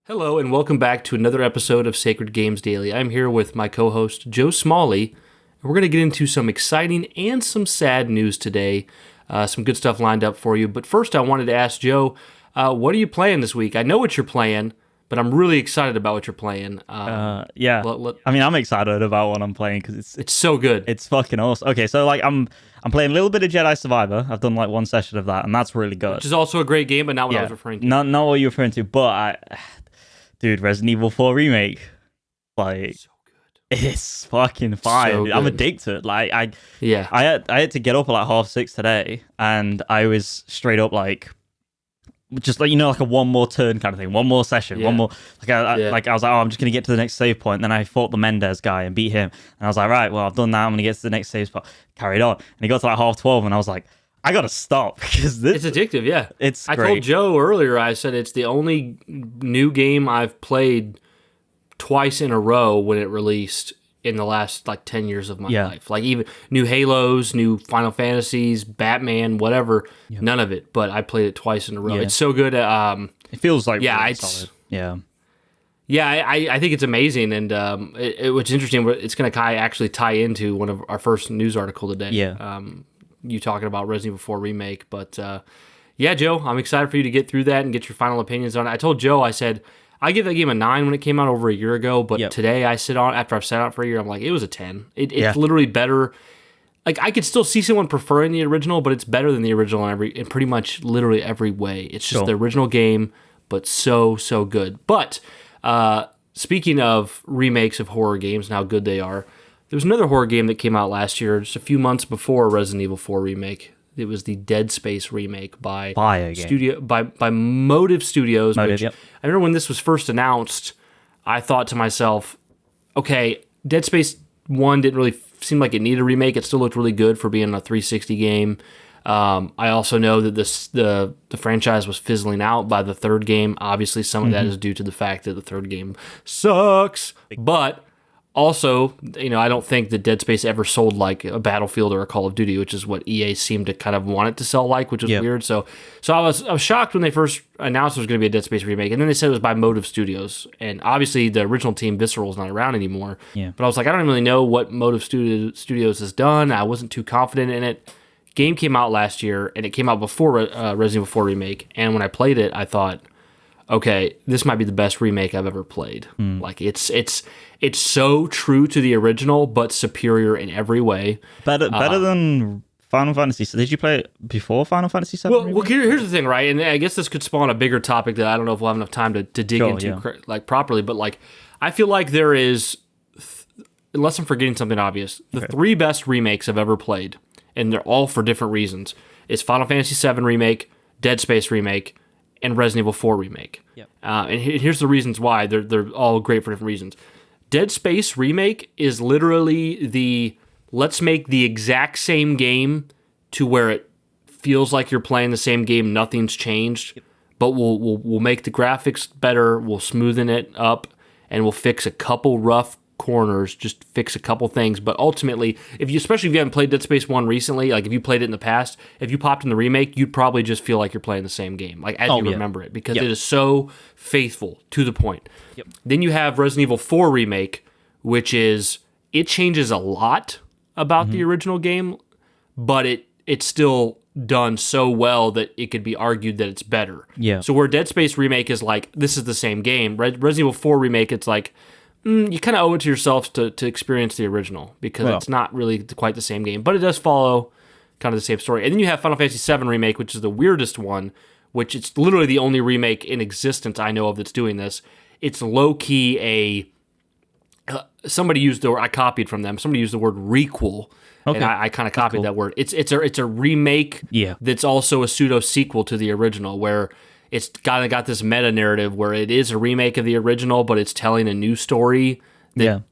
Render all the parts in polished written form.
Hello, and welcome back to another episode of Sacred Games Daily. I'm here with my co-host, Joe Smalley, and we're going to get into some exciting and some sad news today. Some good stuff lined up for you. But first, I wanted to ask Joe, what are you playing this week? I know what you're playing, but I'm really excited about what you're playing. I mean, I'm excited about what I'm playing because it's so good. It's fucking awesome. Okay, so I'm playing a little bit of Jedi Survivor. I've done like one session of that, and that's really good. Which is also a great game, but not what I was referring to. Not what you're referring to, but dude, Resident Evil 4 Remake, like, so good. It's fucking fire. So I'm addicted. Like, I had to get up at like 6:30 today, and I was straight up like, just like, like a one more turn kind of thing, one more session, one more. Like I was like, oh, I'm just gonna get to the next save point. And then I fought the Mendez guy and beat him, and I was like, right, well, I've done that. I'm gonna get to the next save spot. Carried on, and he got to like 12:30, and I was like, I gotta stop because it's addictive. Yeah, it's great. I told Joe earlier. I said it's the only new game I've played twice in a row when it released in the last like 10 years of my life. Like even new Halos, new Final Fantasies, Batman, whatever. None of it, but I played it twice in a row. It's so good. It feels like really solid. I think it's amazing, and what's interesting, it's going to actually tie into one of our first news article today. You talking about Resident Evil 4 Remake, but Joe, I'm excited for you to get through that and get your final opinions on it. I told Joe, I said, I give that game a 9 when it came out over a year ago, but today after I've sat out for a year, I'm like, it was a 10. It's literally better. Like, I could still see someone preferring the original, but it's better than the original in pretty much literally every way. It's just the original game, but so good. But speaking of remakes of horror games and how good they are, there was another horror game that came out last year, just a few months before Resident Evil 4 Remake. It was the Dead Space remake by Motive Studios. I remember when this was first announced, I thought to myself, okay, Dead Space 1 didn't really seem like it needed a remake. It still looked really good for being a 360 game. I also know that the franchise was fizzling out by the third game. Obviously, some of that is due to the fact that the third game sucks. But also, I don't think that Dead Space ever sold like a Battlefield or a Call of Duty, which is what EA seemed to kind of want it to sell like, which was weird. So I was shocked when they first announced there was going to be a Dead Space remake, and then they said it was by Motive Studios, and obviously the original team Visceral is not around anymore. But I was like, I don't really know what Motive Studios has done. I wasn't too confident in it. Game came out last year, and it came out before Resident Evil 4 Remake, and when I played it, I thought, okay, this might be the best remake I've ever played. Like, it's so true to the original, but superior in every way. Better than Final Fantasy. Did you play it before Final Fantasy 7? Well, here's the thing, right? And I guess this could spawn a bigger topic that I don't know if we'll have enough time to dig into like properly. But like, I feel like there is, unless I'm forgetting something obvious, the three best remakes I've ever played, and they're all for different reasons, is Final Fantasy 7 Remake, Dead Space Remake, and Resident Evil 4 Remake. And here's the reasons why. They're all great for different reasons. Dead Space Remake is literally let's make the exact same game to where it feels like you're playing the same game, nothing's changed, but we'll make the graphics better, we'll smoothen it up, and we'll fix a couple rough corners, just fix a couple things. But ultimately, especially if you haven't played Dead Space 1 recently, like if you played it in the past, if you popped in the remake, you'd probably just feel like you're playing the same game, like as you remember it, because it is so faithful to the point. Then you have Resident Evil 4 Remake, which is, it changes a lot about the original game, but it's still done so well that it could be argued that it's better. So where Dead Space Remake is like, this is the same game, Resident Evil 4 Remake, it's like, you kind of owe it to yourself to experience the original, because it's not really quite the same game, but it does follow kind of the same story. And then you have Final Fantasy 7 Remake, which is the weirdest one, which it's literally the only remake in existence I know of that's doing this. It's low-key somebody used the word, I copied from them, somebody used the word requel, and I kind of copied that word. It's a remake that's also a pseudo-sequel to the original, where it's kind of got this meta-narrative where it is a remake of the original, but it's telling a new story that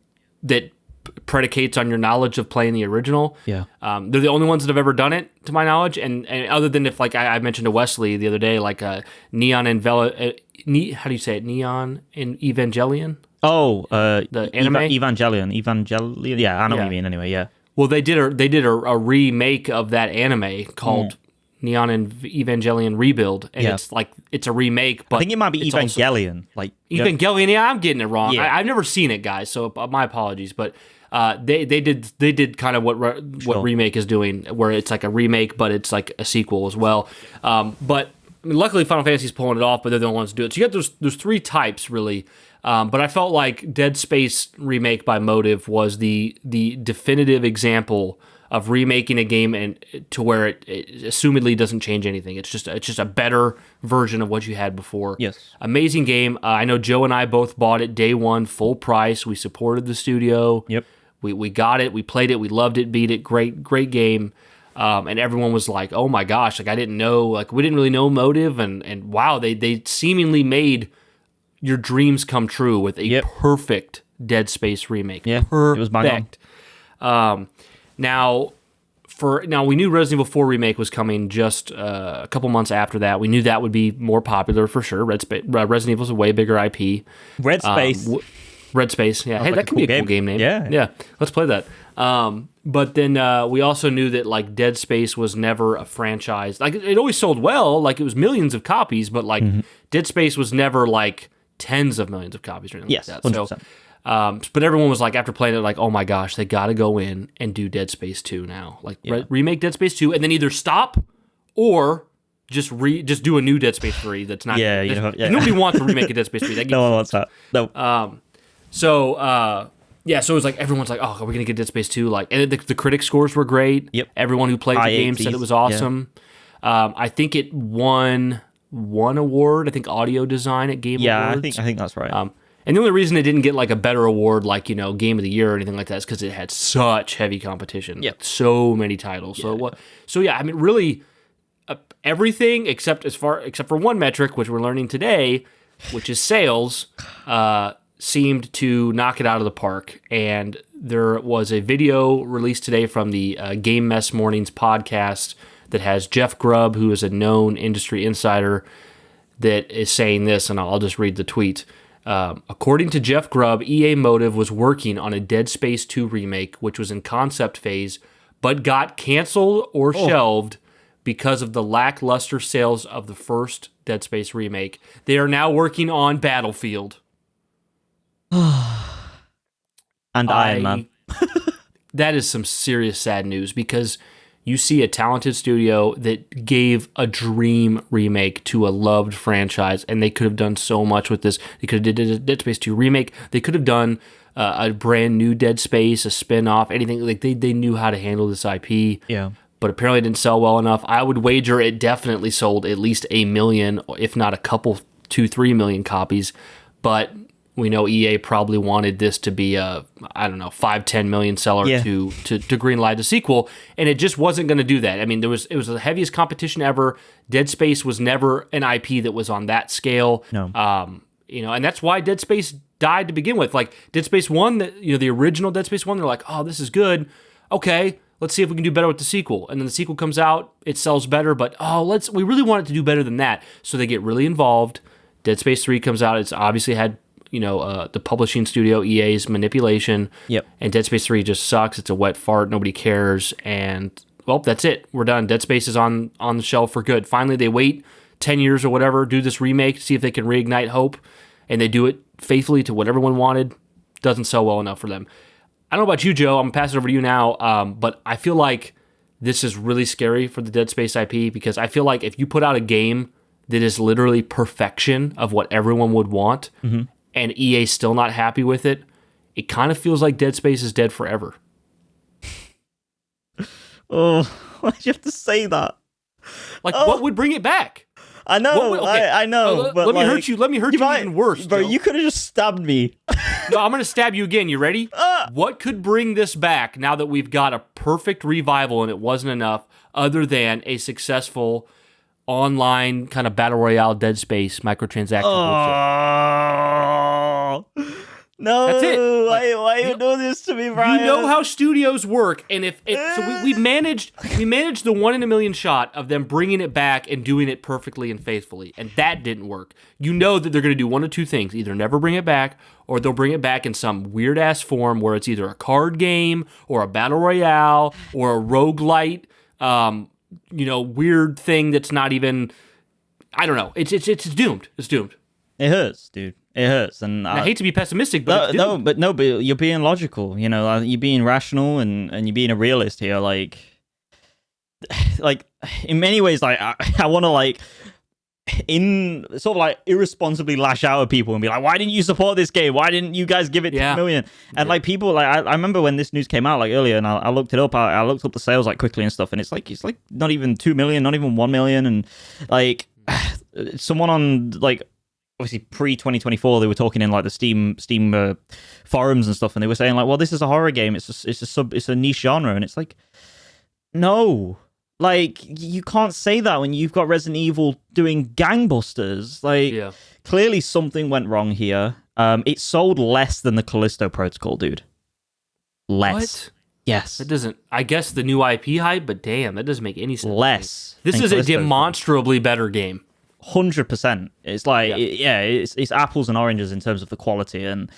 predicates on your knowledge of playing the original. They're the only ones that have ever done it, to my knowledge, and other than if, like I mentioned to Wesley the other day, like Neon and how do you say it? Neon and Evangelion? The anime? Evangelion. Yeah, I know what you mean anyway, Well, they did a remake of that anime called Neon Evangelion Rebuild, and it's like it's a remake. But I think it might be Evangelion. Like Evangelion. Yeah, I'm getting it wrong. Yeah. I've never seen it, guys. So my apologies. But they did kind of what Remake is doing, where it's like a remake, but it's like a sequel as well. But I mean, luckily Final Fantasy's pulling it off, but they're the only ones to do it. So you got those three types really. But I felt like Dead Space Remake by Motive was the definitive example of remaking a game and to where it assumedly doesn't change anything. It's just a better version of what you had before. Yes. Amazing game. I know Joe and I both bought it day one, full price. We supported the studio. Yep. We got it. We played it. We loved it. Beat it. Great game. And everyone was like, "Oh my gosh!" Like I didn't know. Like we didn't really know Motive, and wow, they seemingly made your dreams come true with a perfect Dead Space remake. Yeah, perfect. It was bang on. Now we knew Resident Evil 4 remake was coming just a couple months after that. We knew that would be more popular for sure. Resident Evil's a way bigger IP. Red Space. Red Space, yeah. Hey, that could be a cool game name. Yeah. Let's play that. But then we also knew that like Dead Space was never a franchise. Like it always sold well, like it was millions of copies, but like Dead Space was never like tens of millions of copies or anything like that. 100%. So, but everyone was like, after playing it, like, oh my gosh, they got to go in and do Dead Space 2 now. Like remake Dead Space 2 and then either stop or just do a new Dead Space 3 that's not. Nobody wants to remake a Dead Space 3. No one wants that. No. So it was like everyone's like, oh, are we gonna get Dead Space 2? Like, and the critic scores were great. Yep. Everyone who played the game said it was awesome. Yeah. I think it won one award. I think audio design at Game Awards. Yeah, I think that's right. And the only reason it didn't get like a better award, like Game of the Year or anything like that, is because it had such heavy competition. Yep. So many titles. Yeah. So yeah, I mean, really, everything except for one metric, which we're learning today, which is sales. Seemed to knock it out of the park. And there was a video released today from the Game Mess Mornings podcast that has Jeff Grubb, who is a known industry insider, that is saying this, and I'll just read the tweet. According to Jeff Grubb, EA Motive was working on a Dead Space 2 remake, which was in concept phase, but got canceled or shelved because of the lackluster sales of the first Dead Space remake. They are now working on Battlefield. And Iron Man. That is some serious sad news because you see a talented studio that gave a dream remake to a loved franchise, and they could have done so much with this. They could have did a Dead Space 2 remake. They could have done a brand new Dead Space, a spin-off, anything. Like they knew how to handle this IP. Yeah. But apparently it didn't sell well enough. I would wager it definitely sold at least 1 million, if not a couple, 2-3 million copies. But we know EA probably wanted this to be a, 5-10 million seller to greenlight a sequel, and it just wasn't going to do that. I mean, it was the heaviest competition ever. Dead Space was never an IP that was on that scale. No. And that's why Dead Space died to begin with. Like Dead Space 1, the original Dead Space 1, they're like, oh, this is good. Okay, let's see if we can do better with the sequel. And then the sequel comes out, it sells better, but we really want it to do better than that. So they get really involved. Dead Space 3 comes out. It's obviously had the publishing studio, EA's manipulation. Yep. And Dead Space 3 just sucks. It's a wet fart. Nobody cares. And, well, that's it. We're done. Dead Space is on the shelf for good. Finally, they wait 10 years or whatever, do this remake, see if they can reignite hope. And they do it faithfully to what everyone wanted. Doesn't sell well enough for them. I don't know about you, Joe. I'm going to pass it over to you now. But I feel like this is really scary for the Dead Space IP because I feel like if you put out a game that is literally perfection of what everyone would want, and EA's still not happy with it, it kind of feels like Dead Space is dead forever. Oh, why'd you have to say that? Like, what would bring it back? I know, I know. But let me hurt you. Let me hurt you even worse. Bro, you could have just stabbed me. No, I'm going to stab you again. You ready? What could bring this back now that we've got a perfect revival and it wasn't enough other than a successful online kind of battle royale Dead Space microtransaction bullshit? No, that's it. Why you do this to me, Bryan? You know how studios work, and so we managed the 1 in a million shot of them bringing it back and doing it perfectly and faithfully, and that didn't work. You know that they're going to do one of two things: either never bring it back, or they'll bring it back in some weird ass form where it's either a card game or a battle royale or a roguelite. weird thing that's not even. I don't know. It's doomed. It's doomed. It hurts, dude. It hurts, and I hate to be pessimistic, but but you're being logical. You're being rational, and you're being a realist here. Like in many ways, like I want to in sort of like irresponsibly lash out at people and be like, why didn't you support this game? Why didn't you guys give it 10 million? And like people, like I remember when this news came out like earlier, and I looked it up. I looked up the sales like quickly and stuff, and it's like not even 2 million, not even 1 million, and like someone on like. Obviously, pre-2024, they were talking in like the Steam forums and stuff, and they were saying like, "Well, this is a horror game. It's a niche genre," and it's like, no, like you can't say that when you've got Resident Evil doing gangbusters. Like, clearly something went wrong here. It sold less than the Callisto Protocol, dude. Less. What? Yes. It doesn't. I guess the new IP hype, but damn, that doesn't make any sense. Less. This is a demonstrably better game. 100%. It's like, it's apples and oranges in terms of the quality. And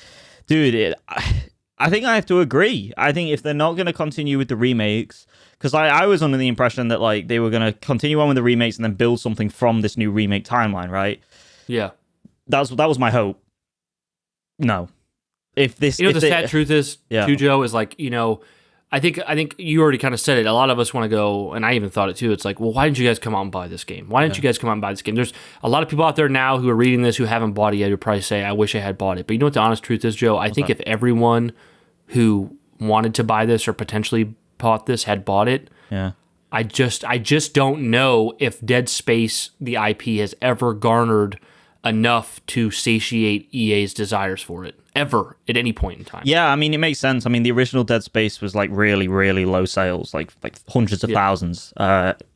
dude, I think I have to agree. I think if they're not going to continue with the remakes, because I was under the impression that like they were going to continue on with the remakes and then build something from this new remake timeline, right? Yeah. That was my hope. No. If this, the sad truth is, too, Joe, is like, I think you already kind of said it. A lot of us want to go, and I even thought it too. It's like, well, why didn't you guys come out and buy this game? Why didn't you guys come out and buy this game? There's a lot of people out there now who are reading this who haven't bought it yet. Who probably say, I wish I had bought it. But you know what the honest truth is, Joe? I think if everyone who wanted to buy this or potentially bought this had bought it, I just don't know if Dead Space, the IP, has ever garnered enough to satiate EA's desires for it. Ever, at any point in time. Yeah, I mean, it makes sense. I mean, the original Dead Space was like really, really low sales, like hundreds of thousands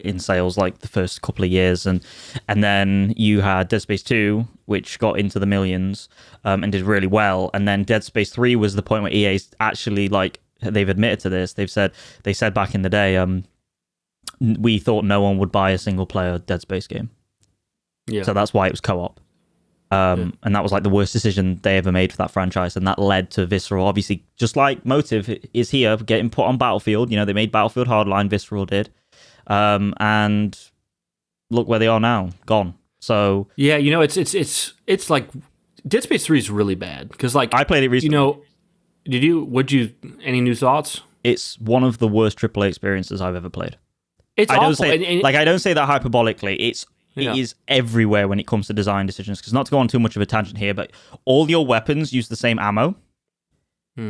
in sales, like the first couple of years, and then you had Dead Space 2, which got into the millions and did really well, and then Dead Space 3 was the point where EA actually like they've admitted to this. They said back in the day, we thought no one would buy a single player Dead Space game. Yeah. So that's why it was co-op. And that was like the worst decision they ever made for that franchise, and that led to Visceral, obviously, just like Motive is here, getting put on Battlefield. They made Battlefield Hardline, Visceral did, and look where they are now, gone. So yeah, it's like Dead Space 3 is really bad because like I played it recently. Any new thoughts? It's one of the worst AAA experiences I've ever played. It's awful. I don't say that hyperbolically. It is everywhere when it comes to design decisions. Because not to go on too much of a tangent here, but all your weapons use the same ammo,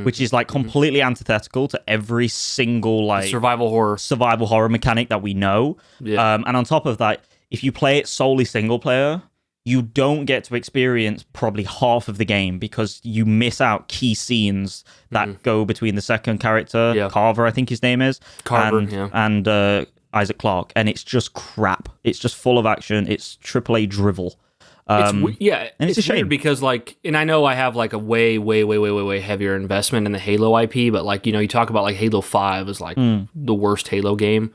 which is like completely antithetical to every single like survival horror mechanic that we know. Yeah. And on top of that, if you play it solely single player, you don't get to experience probably half of the game because you miss out key scenes that go between the second character, Carver, I think his name is, and Isaac Clarke, and it's just crap. It's just full of action. It's AAA drivel. And it's a shame weird because like, and I know I have like a way heavier investment in the Halo IP, but like you talk about like Halo 5 is like the worst Halo game.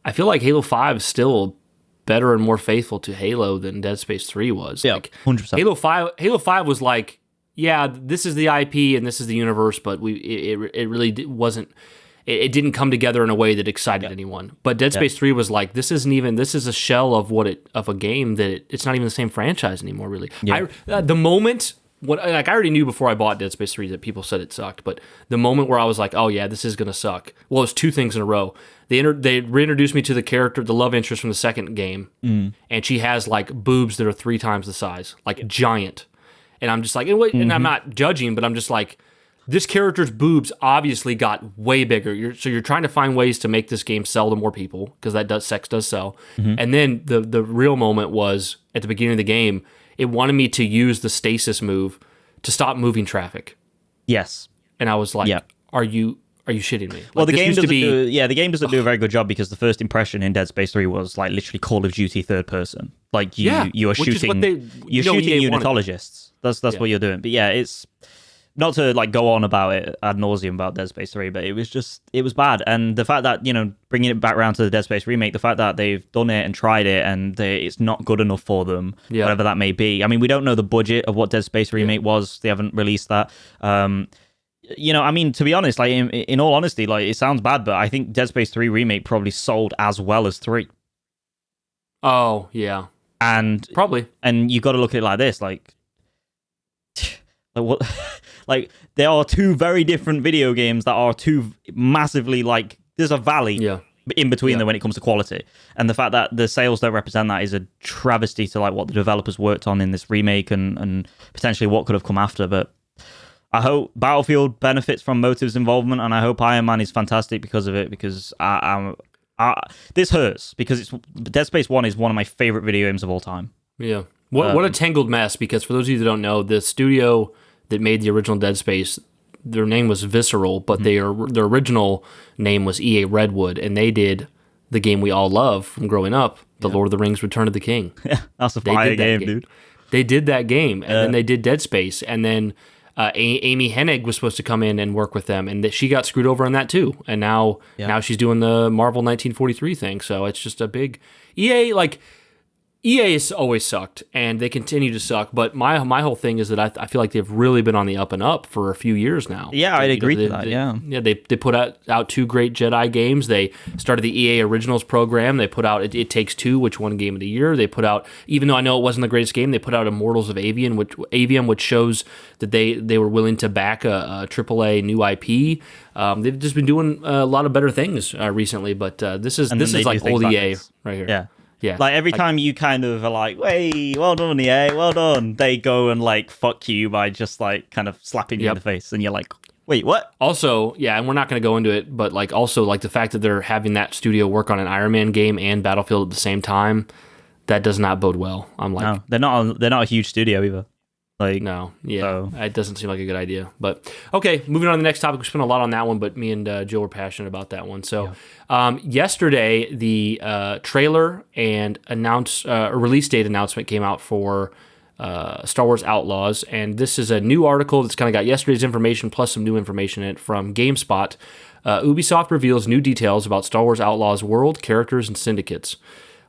I feel like Halo 5 is still better and more faithful to Halo than Dead Space 3 was. Yeah, like 100%. Halo 5 was like, this is the IP and this is the universe, but it really wasn't. It didn't come together in a way that excited anyone. But Dead Space 3 was like, this is a shell of of a game that it's not even the same franchise anymore, really. Yeah. The moment, I already knew before I bought Dead Space 3 that people said it sucked, but the moment where I was like, oh yeah, this is going to suck. Well, it was two things in a row. They reintroduced me to the character, the love interest from the second game, and she has like boobs that are 3 times the size, like giant. And I'm just like, and I'm not judging, but I'm just like, this character's boobs obviously got way bigger. You're trying to find ways to make this game sell to more people because sex does sell. And then the real moment was at the beginning of the game. It wanted me to use the stasis move to stop moving traffic. Yes, and I was like, "Are you shitting me?" Like, well, the game doesn't do a very good job because the first impression in Dead Space 3 was like literally Call of Duty third person. Like you are shooting unitologists. That's what you're doing. But yeah, it's. Not to like go on about it ad nauseum about Dead Space 3, but it was bad. And the fact that, bringing it back around to the Dead Space remake, the fact that they've done it and tried it and it's not good enough for them, whatever that may be. I mean, we don't know the budget of what Dead Space remake was. They haven't released that. I mean, to be honest, like in all honesty, like it sounds bad, but I think Dead Space 3 Remake probably sold as well as 3. Oh, yeah. And probably. And you got to look at it like this, like what like there are two very different video games that are two massively, like, there's a valley in between them when it comes to quality. And the fact that the sales don't represent that is a travesty to like what the developers worked on in this remake and potentially what could have come after. But I hope Battlefield benefits from Motive's involvement, and I hope Iron Man is fantastic because of it, because this hurts, because Dead Space 1 is one of my favorite video games of all time. Yeah. What a tangled mess, because for those of you that don't know, the studio that made the original Dead Space, their name was Visceral, but their original name was EA Redwood, and they did the game we all love from growing up, The Lord of the Rings Return of the King. Yeah, that's a fire game, dude. They did that game, and then they did Dead Space, and then Amy Hennig was supposed to come in and work with them, and she got screwed over on that too. And now she's doing the Marvel 1943 thing, so it's just a big... EA has always sucked, and they continue to suck. But my whole thing is that I feel like they've really been on the up and up for a few years now. Yeah, I'd agree with that. They put out two great Jedi games. They started the EA Originals program. They put out It Takes Two, which won Game of the Year. They put out, even though I know it wasn't the greatest game, they put out Immortals of Avium, which shows that they were willing to back a AAA new IP. They've just been doing a lot of better things recently. But this is like old EA right here. Yeah. Yeah, like every time you kind of are like, "Hey, well done, EA, well done," they go and like fuck you by just like kind of slapping you in the face, and you're like, "Wait, what?" Also, yeah, and we're not going to go into it, but like also like the fact that they're having that studio work on an Iron Man game and Battlefield at the same time, that does not bode well. I'm like, no, they're not a huge studio either. Like, no, it doesn't seem like a good idea. But okay, moving on to the next topic. We spent a lot on that one, but me and Joe were passionate about that one. So yesterday, the trailer and release date announcement came out for Star Wars Outlaws, and this is a new article that's kind of got yesterday's information plus some new information in it from GameSpot. Ubisoft reveals new details about Star Wars Outlaws world, characters, and syndicates.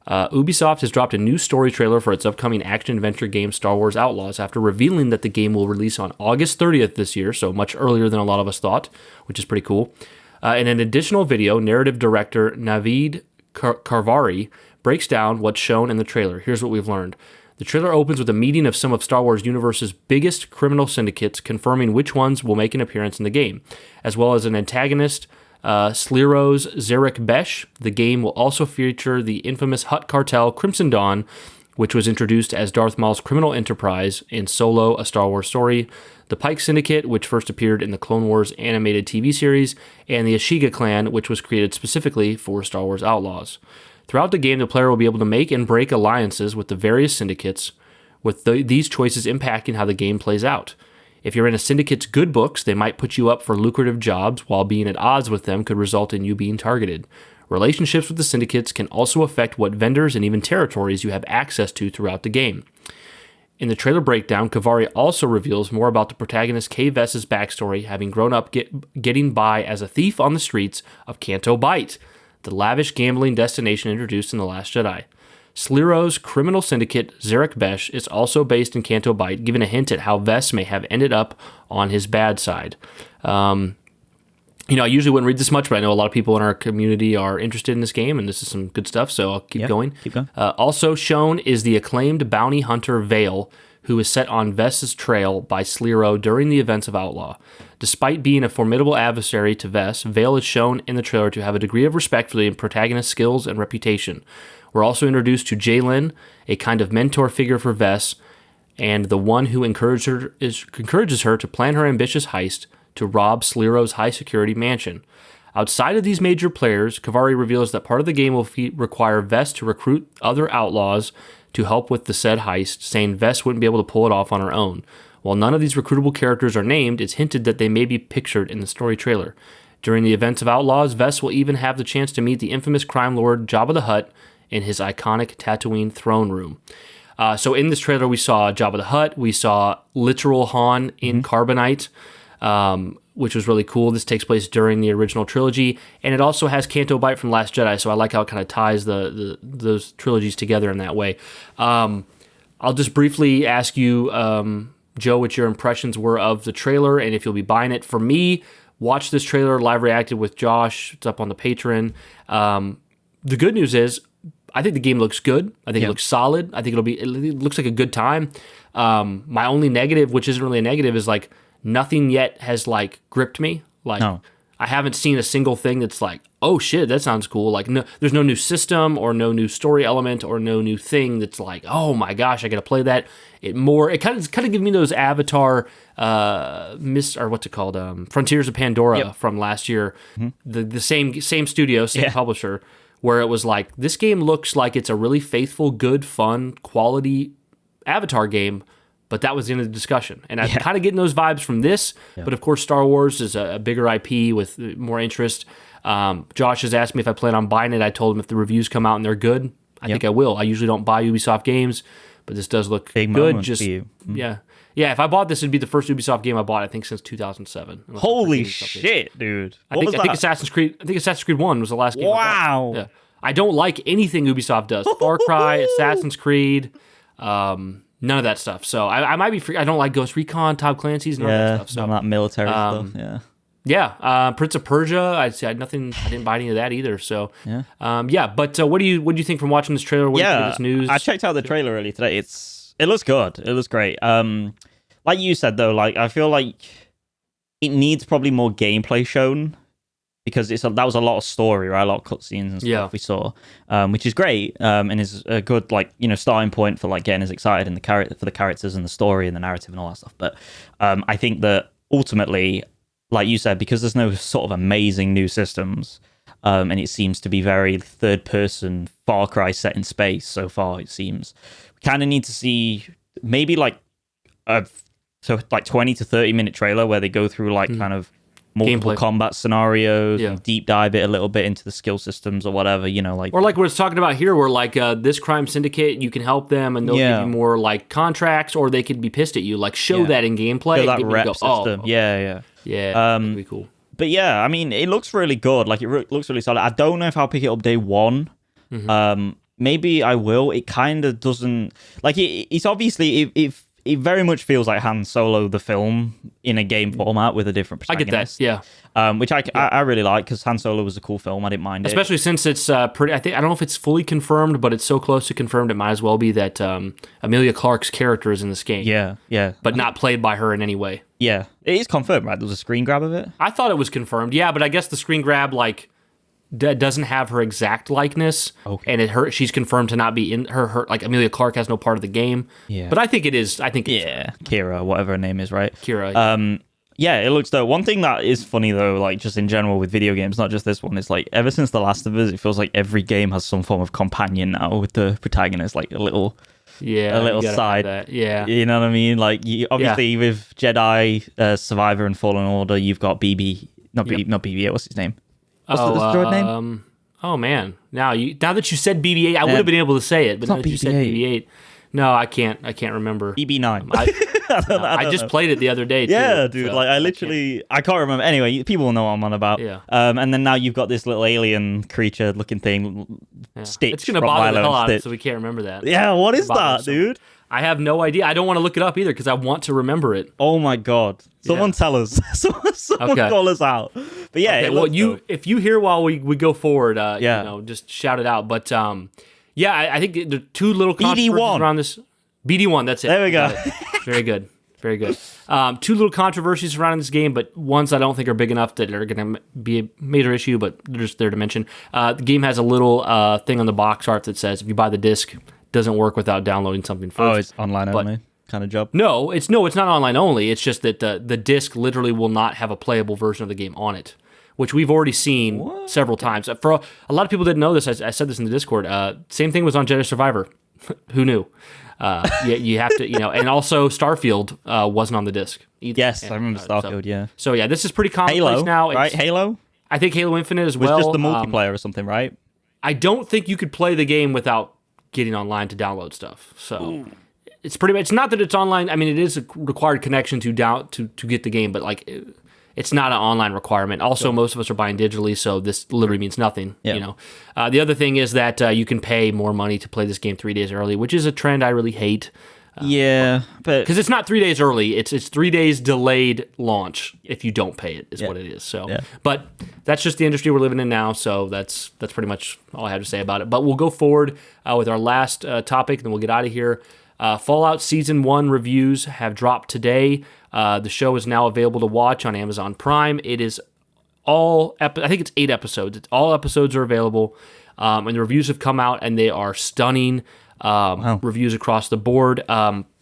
Ubisoft has dropped a new story trailer for its upcoming action-adventure game Star Wars Outlaws after revealing that the game will release on August 30th this year, so much earlier than a lot of us thought, which is pretty cool. In an additional video, narrative director Naveed Karvari breaks down what's shown in the trailer. Here's what we've learned. The trailer opens with a meeting of some of Star Wars Universe's biggest criminal syndicates, confirming which ones will make an appearance in the game, as well as an antagonist, Sliro's Zarek Besh. The game will also feature the infamous Hutt cartel Crimson Dawn, which was introduced as Darth Maul's criminal enterprise in Solo, A Star Wars Story, the Pike Syndicate, which first appeared in the Clone Wars animated TV series, and the Ashiga clan, which was created specifically for Star Wars Outlaws. Throughout the game, the player will be able to make and break alliances with the various syndicates, with these choices impacting how the game plays out. If you're in a syndicate's good books, they might put you up for lucrative jobs, while being at odds with them could result in you being targeted. Relationships with the syndicates can also affect what vendors and even territories you have access to throughout the game. In the trailer breakdown, Kavari also reveals more about the protagonist Kay Vess's backstory, having grown up getting by as a thief on the streets of Canto Bight, the lavish gambling destination introduced in The Last Jedi. Sliro's criminal syndicate, Zarek Besh, is also based in Canto Bight, giving a hint at how Vess may have ended up on his bad side. I usually wouldn't read this much, but I know a lot of people in our community are interested in this game, and this is some good stuff, so I'll keep going. Keep going. Also shown is the acclaimed bounty hunter Vale, who is set on Vess's trail by Sliro during the events of Outlaw. Despite being a formidable adversary to Vess, Vale is shown in the trailer to have a degree of respect for the protagonist's skills and reputation. We're also introduced to Jalen, a kind of mentor figure for Vess, and the one who encourages her to plan her ambitious heist to rob Sliro's high-security mansion. Outside of these major players, Kavari reveals that part of the game will require Vess to recruit other outlaws to help with the said heist, saying Vess wouldn't be able to pull it off on her own. While none of these recruitable characters are named, it's hinted that they may be pictured in the story trailer. During the events of Outlaws, Vess will even have the chance to meet the infamous crime lord Jabba the Hutt in his iconic Tatooine throne room. So in this trailer, we saw Jabba the Hutt, we saw literal Han in carbonite, which was really cool. This takes place during the original trilogy, and it also has Canto Bight from Last Jedi, so I like how it kind of ties those trilogies together in that way. I'll just briefly ask you Joe, what your impressions were of the trailer and if you'll be buying it. For me, watch this trailer, live reacted with Josh. It's up on the Patreon. The good news is, I think the game looks good. I think it looks solid. I think it looks like a good time. My only negative, which isn't really a negative, is like nothing yet has like gripped me. Like I haven't seen a single thing that's like, oh shit, that sounds cool. Like no, there's no new system or no new story element or no new thing that's like, oh my gosh, I gotta play that. It kind of gives me those Avatar Frontiers of Pandora from last year. The same studio, same publisher. Where it was like, this game looks like it's a really faithful, good, fun, quality Avatar game, but that was the end of the discussion. And I'm kind of getting those vibes from this, but of course Star Wars is a bigger IP with more interest. Josh has asked me if I plan on buying it. I told him if the reviews come out and they're good, I think I will. I usually don't buy Ubisoft games, but this does look big good. Just for you. Yeah, if I bought this, it'd be the first Ubisoft game I bought, I think, since 2007. Holy shit, dude. I think Assassin's Creed 1 was the last game I bought. Yeah. I don't like anything Ubisoft does. Far Cry, Assassin's Creed, none of that stuff. So I might be I don't like Ghost Recon, Tom Clancy's, none of that stuff. So none of that military stuff, Yeah, Prince of Persia. I didn't buy any of that either. So but what do you think from watching this trailer? What do you think of this news? I checked out the trailer earlier today. It looks good. It looks great. Like you said though, like I feel like it needs probably more gameplay shown because that was a lot of story, right? A lot of cutscenes and stuff we saw, which is great and is a good starting point for like getting us excited in for the characters and the story and the narrative and all that stuff. But I think that ultimately, like you said, because there's no sort of amazing new systems, and it seems to be very third-person Far Cry set in space so far, it seems. We kind of need to see maybe like a 20 to 30-minute trailer where they go through like kind of multiple combat scenarios and deep dive it a little bit into the skill systems or whatever, or like we're talking about here, where like this crime syndicate, you can help them and they'll give you more like contracts, or they could be pissed at you. Like show that in gameplay. Show that rep system. Yeah. That'd be cool. But yeah, I mean, it looks really good. Like it looks really solid. I don't know if I'll pick it up day one. Maybe I will. It kind of doesn't like it's obviously it very much feels like Han Solo the film in a game format with a different protagonist. I get that, which I really like because Han Solo was a cool film. I didn't mind especially since it's pretty. I don't know if it's fully confirmed, but it's so close to confirmed. It might as well be that Emilia Clarke's character is in this game. Yeah, but not played by her in any way. Yeah, it is confirmed, right? There was a screen grab of it. I thought it was confirmed. Yeah, but I guess the screen grab doesn't have her exact likeness, and she's confirmed to not be in her. Like Emilia Clarke has no part of the game. Yeah, but I think it is. I think Kira, whatever her name is, right? Kira. Yeah, it looks dope. One thing that is funny though, like just in general with video games, not just this one, is like ever since The Last of Us, it feels like every game has some form of companion now with the protagonist, like a little side. Yeah, you know what I mean. Like obviously with Jedi Survivor and Fallen Order, you've got not BB-8. What's his name? What's the droid name? Oh man! Now that you said BB-8, I would have been able to say it, but now that you said BB-8, no, I can't remember. BB-9. I just played it the other day. Too, yeah, dude. So I can't remember. Anyway, people know what I'm on about. Yeah. And then now you've got this little alien creature looking thing. Stitch. It's gonna bother the hell out of it, so we can't rember that. Yeah. What is that, dude? I have no idea. I don't want to look it up either because I want to remember it. Oh my god! Someone tell us. Someone call us out. But yeah, if you hear while we go forward, just shout it out. But I think the two little controversies around this. BD1, that's it. There we go. Very good. Very good. Two little controversies surrounding this game, but ones I don't think are big enough that are going to be a major issue, but they're just there to mention. The game has a little thing on the box art that says if you buy the disc, it doesn't work without downloading something first. Oh, it's online only kind of job? No, it's not online only. It's just that the disc literally will not have a playable version of the game on it, which we've already seen several times. For a lot of people didn't know this. I said this in the Discord. Same thing was on Jedi Survivor. Who knew? You have to, and also Starfield wasn't on the disc either. Yes, I remember Starfield, So this is pretty commonplace now. Right? Halo? I think Halo Infinite as well. Was just the multiplayer or something, right? I don't think you could play the game without getting online to download stuff. So it's pretty much, it's not that it's online. I mean, it is a required connection to get the game, but like it's not an online requirement. Also, most of us are buying digitally, so this literally means nothing. The other thing is that you can pay more money to play this game 3 days early, which is a trend I really hate. Yeah, but because it's not 3 days early, it's 3 days delayed launch if you don't pay it is what it is. So, but that's just the industry we're living in now. So that's pretty much all I have to say about it. But we'll go forward with our last topic, and then we'll get out of here. Fallout Season 1 reviews have dropped today. The show is now available to watch on Amazon Prime. It is I think it's 8 episodes. All episodes are available, and the reviews have come out, and they are stunning. Reviews across the board.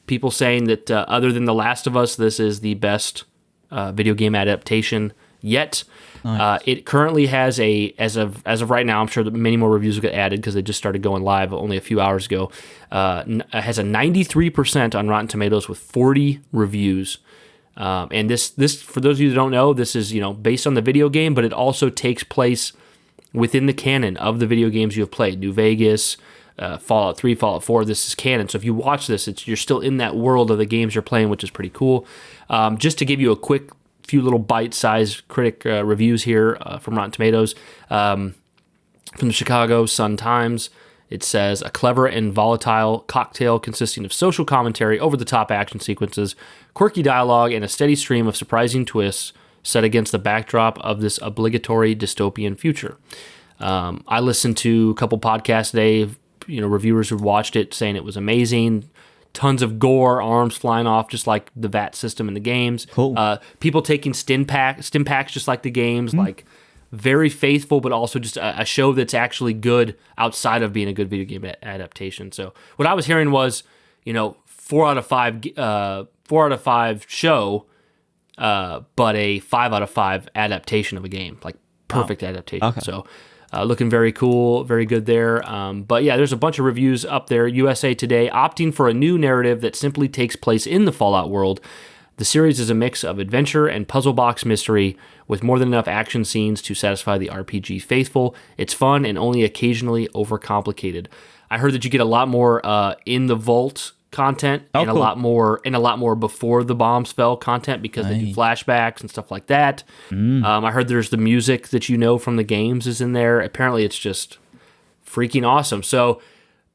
People saying that other than The Last of Us, this is the best video game adaptation yet. Nice. It currently has as of right now, I'm sure that many more reviews will get added because they just started going live only a few hours ago. It has a 93% on Rotten Tomatoes with 40 reviews. And this for those of you that don't know, this is based on the video game, but it also takes place within the canon of the video games you have played. New Vegas, Fallout 3, Fallout 4, this is canon. So if you watch this, you're still in that world of the games you're playing, which is pretty cool. Just to give you a quick few little bite-sized critic reviews here from Rotten Tomatoes. From the Chicago Sun-Times, it says, a clever and volatile cocktail consisting of social commentary, over-the-top action sequences, quirky dialogue, and a steady stream of surprising twists set against the backdrop of this obligatory dystopian future. I listened to a couple podcasts today, reviewers who've watched it saying it was amazing. Tons of gore, arms flying off, just like the VAT system in the games. Cool. People taking stim packs, just like the games. Like very faithful, but also just a show that's actually good outside of being a good video game adaptation. So what I was hearing was, 4 out of 5 show, but a 5 out of 5 adaptation of a game, like perfect adaptation. Okay. So. Looking very cool, very good there. But yeah, there's a bunch of reviews up there. USA Today, opting for a new narrative that simply takes place in the Fallout world. The series is a mix of adventure and puzzle box mystery with more than enough action scenes to satisfy the RPG faithful. It's fun and only occasionally overcomplicated. I heard that you get a lot more in the vault content and cool. a lot more before the bombs fell content because they do flashbacks and stuff like that. I heard there's the music that from the games is in there. Apparently it's just freaking awesome. So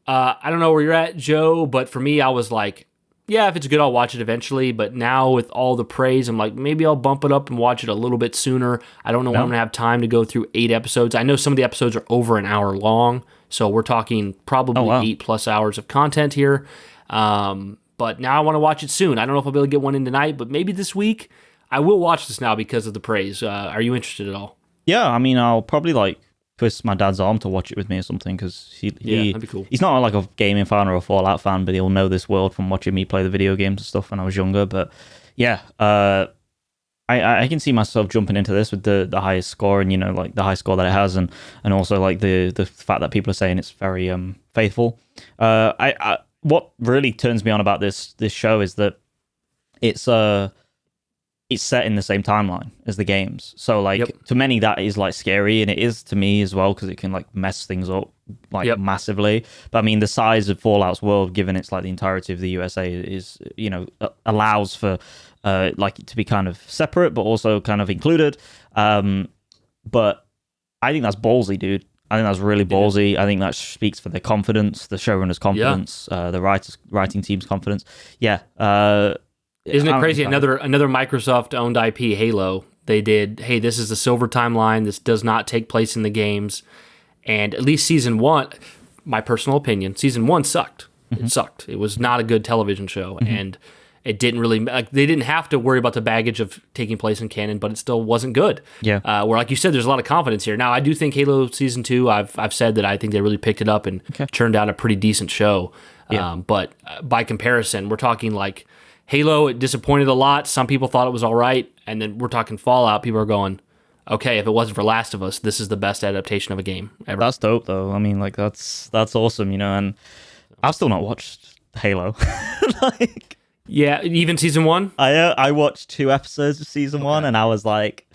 I don't know where you're at, Joe, but for me I was like, yeah, if it's good I'll watch it eventually, but now with all the praise I'm like, maybe I'll bump it up and watch it a little bit sooner. I don't know when I'm gonna have time to go through 8 episodes. I know some of the episodes are over an hour long, so we're talking probably 8+ hours of content here. But now I want to watch it soon. I don't know if I'll be able to get one in tonight, but maybe this week. I will watch this now because of the praise. Are you interested at all? Yeah, I mean, I'll probably twist my dad's arm to watch it with me or something because that'd be cool. He's not like a gaming fan or a Fallout fan, but he'll know this world from watching me play the video games and stuff when I was younger. But yeah, I can see myself jumping into this with the highest score and the high score that it has, and also the fact that people are saying it's very faithful. What really turns me on about this show is that it's set in the same timeline as the games. So to many that is scary, and it is to me as well because it can mess things up massively. But I mean the size of Fallout's world, given it's the entirety of the USA, is allows for it to be kind of separate but also kind of included. But I think that's ballsy, dude. I think that's really ballsy. I think that speaks for the confidence, the showrunner's confidence, the writing team's confidence. Yeah. Isn't it crazy? Another Microsoft-owned IP, Halo, they did, hey, this is the silver timeline. This does not take place in the games. And at least Season 1, my personal opinion, Season 1 sucked. Mm-hmm. It sucked. It was not a good television show. Mm-hmm. And it didn't really, they didn't have to worry about the baggage of taking place in canon, but it still wasn't good. Yeah. Where, like you said, there's a lot of confidence here. Now, I do think Halo Season 2, I've said that I think they really picked it up and churned out a pretty decent show. Yeah. But by comparison, we're talking Halo, it disappointed a lot. Some people thought it was all right. And then we're talking Fallout. People are going, okay, if it wasn't for Last of Us, this is the best adaptation of a game ever. That's dope, though. I mean, that's awesome, and I've still not watched Halo. Yeah, even Season 1? I watched 2 episodes of Season 1, and I was like,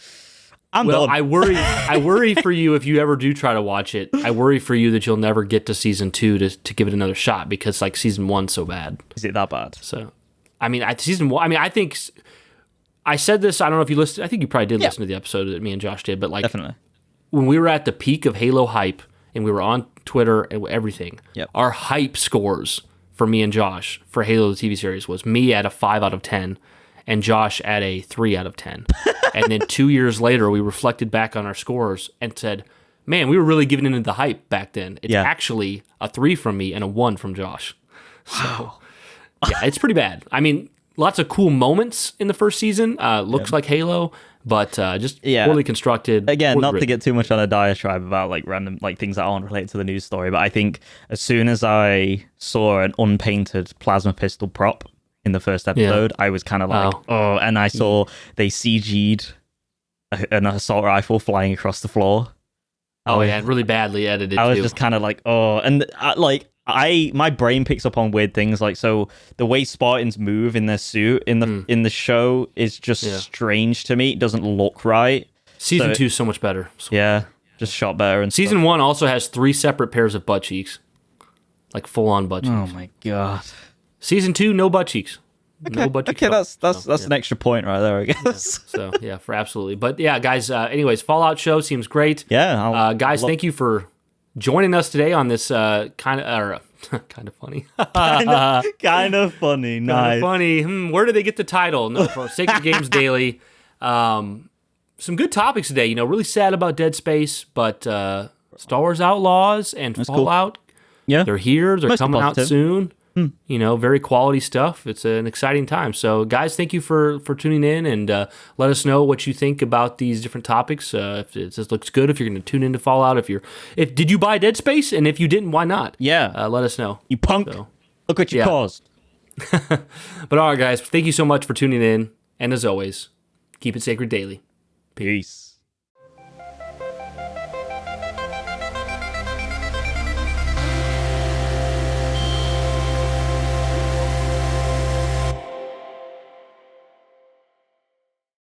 I'm done. I worry for you if you ever do try to watch it. I worry for you that you'll never get to Season 2 to give it another shot because Season 1's so bad. Is it that bad? So, Season 1, I think... I said this, I don't know if you listened, I think you probably did listen to the episode that me and Josh did, but definitely. When we were at the peak of Halo hype, and we were on Twitter and everything, our hype scores for me and Josh for Halo the TV series was me at a 5 out of 10 and Josh at a 3 out of 10. And then 2 years later, we reflected back on our scores and said, man, we were really giving into the hype back then. It's actually a 3 from me and a 1 from Josh. So, yeah, it's pretty bad. I mean, lots of cool moments in the first season. Looks like Halo, but just poorly constructed. Again, not to get too much on a diatribe about like random like things that aren't related to the news story, but I think as soon as I saw an unpainted plasma pistol prop in the first episode, I was kind of like, and I saw they CG'd an assault rifle flying across the floor. Really badly edited. I was just kind of like, and my brain picks up on weird things, like, so the way Spartans move in their suit in the show is just strange to me. It doesn't look right. Season 2 is so much better. Just shot better. And Season 1 also has 3 separate pairs of butt cheeks, like full on butt cheeks. Oh my god. Season 2, no butt cheeks. Okay, that's an extra point right there, I guess. So for absolutely. But yeah, guys. Anyways, Fallout show seems great. Yeah, guys, thank you for joining us today on this kind of funny. kind of funny. Nice. Funny. Where did they get the title? No, for Sacred Games Daily. Some good topics today. You know, really sad about Dead Space, but Star Wars Outlaws and that's Fallout. Cool. Yeah, they're here. They're coming out soon. You know, very quality stuff. It's an exciting time. So, guys, thank you for tuning in, and let us know what you think about these different topics. If this looks good, if you're going to tune into Fallout, if did you buy Dead Space, and if you didn't, why not? Yeah, let us know. You punk! So, look what you caused. But all right, guys, thank you so much for tuning in, and as always, keep it sacred daily. Peace.